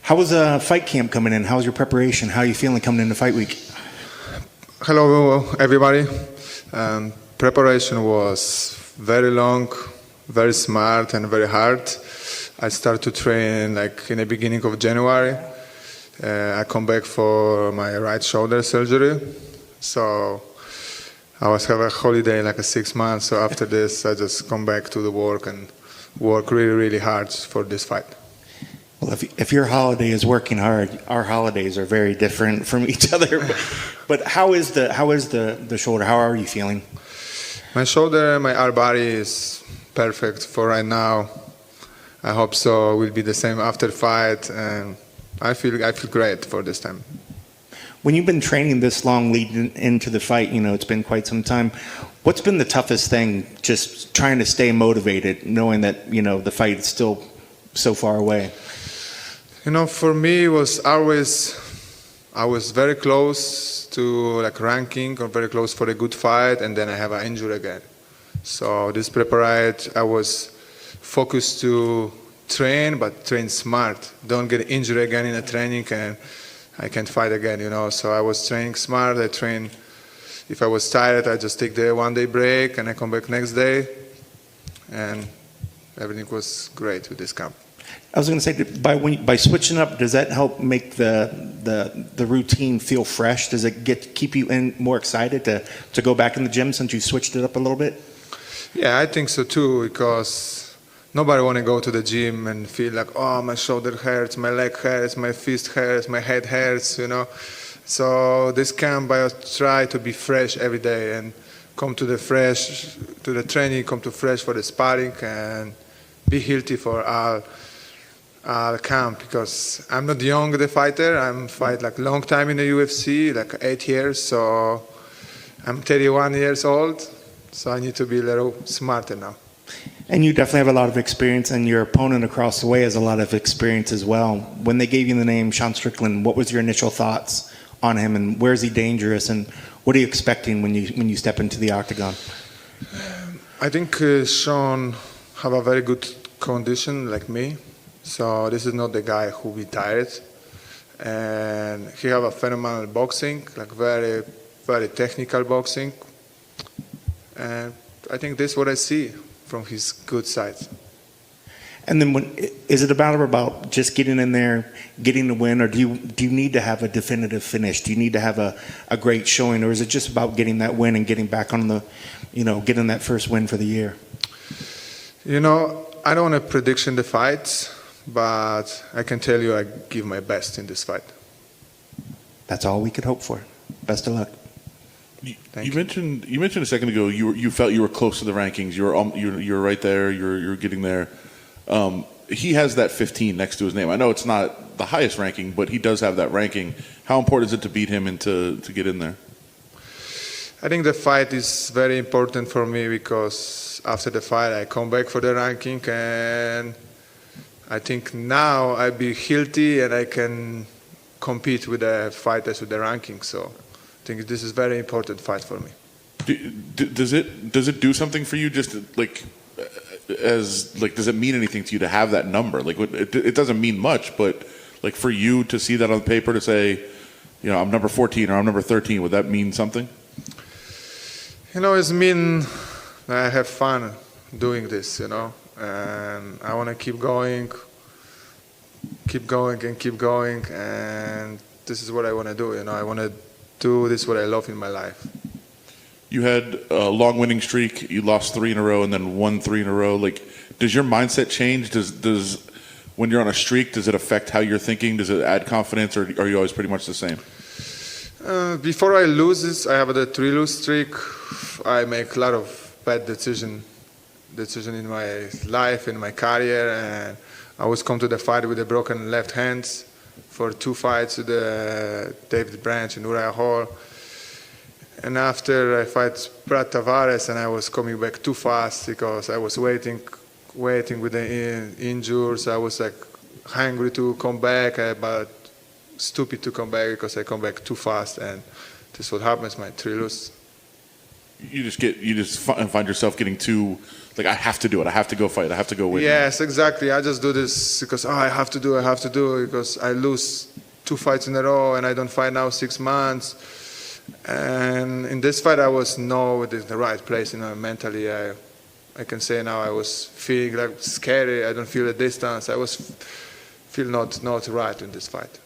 How was fight camp coming in? How was your preparation? How are you feeling coming into fight week? Hello, everybody. Preparation was very long, very smart, and very hard. I started to train like in the beginning of January. I come back for my right shoulder surgery, so I was have a holiday like 6 months. So after this, I just come back to the work and work really, really hard for this fight. Well, if your holiday is working hard, our holidays are very different from each other. But how is the shoulder? How are you feeling? My shoulder, my upper body is perfect for right now. I hope so. It will be the same after fight, and I feel great for this time. When you've been training this long leading into the fight, it's been quite some time. What's been the toughest thing? Just trying to stay motivated, knowing that the fight is still so far away. For me, it was always, I was very close to like ranking or very close for a good fight, and then I have an injury again. So this preparation, I was focused to train, but train smart. Don't get injured again in a training, and I can't fight again, So I was training smart. I train, if I was tired, I just take the 1 day break, and I come back next day, and everything was great with this camp. I was going to say, by switching up, does that help make the routine feel fresh? Does it keep you more excited to go back in the gym since you switched it up a little bit? Yeah, I think so too, because nobody want to go to the gym and feel like, oh, my shoulder hurts, my leg hurts, my fist hurts, my head hurts, So this camp, I try to be fresh every day and come to the training, come to fresh for the sparring, and be healthy for our camp, because I'm not young, the fighter. I'm fight like long time in the UFC, like 8 years. So I'm 31 years old. So I need to be a little smarter now. And you definitely have a lot of experience, and your opponent across the way has a lot of experience as well. When they gave you the name Sean Strickland, what was your initial thoughts on him, and where is he dangerous, and what are you expecting when you step into the octagon? I think Sean have a very good condition like me. So this is not the guy who be tired, and he have a phenomenal boxing, like very, very technical boxing, and I think this is what I see from his good side. And then, is it about just getting in there, getting the win, or do you need to have a definitive finish? Do you need to have a great showing, or is it just about getting that win and getting back on the, getting that first win for the year? I don't want to prediction the fights, but I can tell you I give my best in this fight. That's all we could hope for. Best of luck. You mentioned a second ago you felt you were close to the rankings. You're right there. You're getting there. He has that 15 next to his name. I know it's not the highest ranking, but he does have that ranking. How important is it to beat him and to get in there? I think the fight is very important for me, because after the fight I come back for the ranking, and I think now I be healthy and I can compete with the fighters with the ranking. So I think this is very important fight for me. Does it do something for you? Just does it mean anything to you to have that number? Like, it doesn't mean much, but like for you to see that on paper, to say, I'm number 14 or I'm number 13, would that mean something? It's mean I have fun doing this, and I want to keep going, and this is what I want to do, I want to do this what I love in my life. You had a long winning streak. You lost 3 in a row and then won 3 in a row. Like, does your mindset change? Does when you're on a streak, does it affect how you're thinking? Does it add confidence, or are you always pretty much the same? Before I lose this, I have a 3-lose streak. I make a lot of bad decision in my life, in my career, and I always come to the fight with a broken left hand for 2 fights with David Branch and Uriah Hall. And after I fight Brad Tavares, and I was coming back too fast because I was waiting with the injuries. I was like hungry to come back, but stupid to come back because I come back too fast, and this is what happens, my 3 lose. You just find yourself getting too like, I have to do it. I have to go fight. I have to go win. Yes, exactly. I just do this because I have to do it because I lose 2 fights in a row and I don't fight now 6 months. And in this fight, I was not in the right place. Mentally, I can say now I was feeling like scary. I don't feel the distance. I was feel not right in this fight.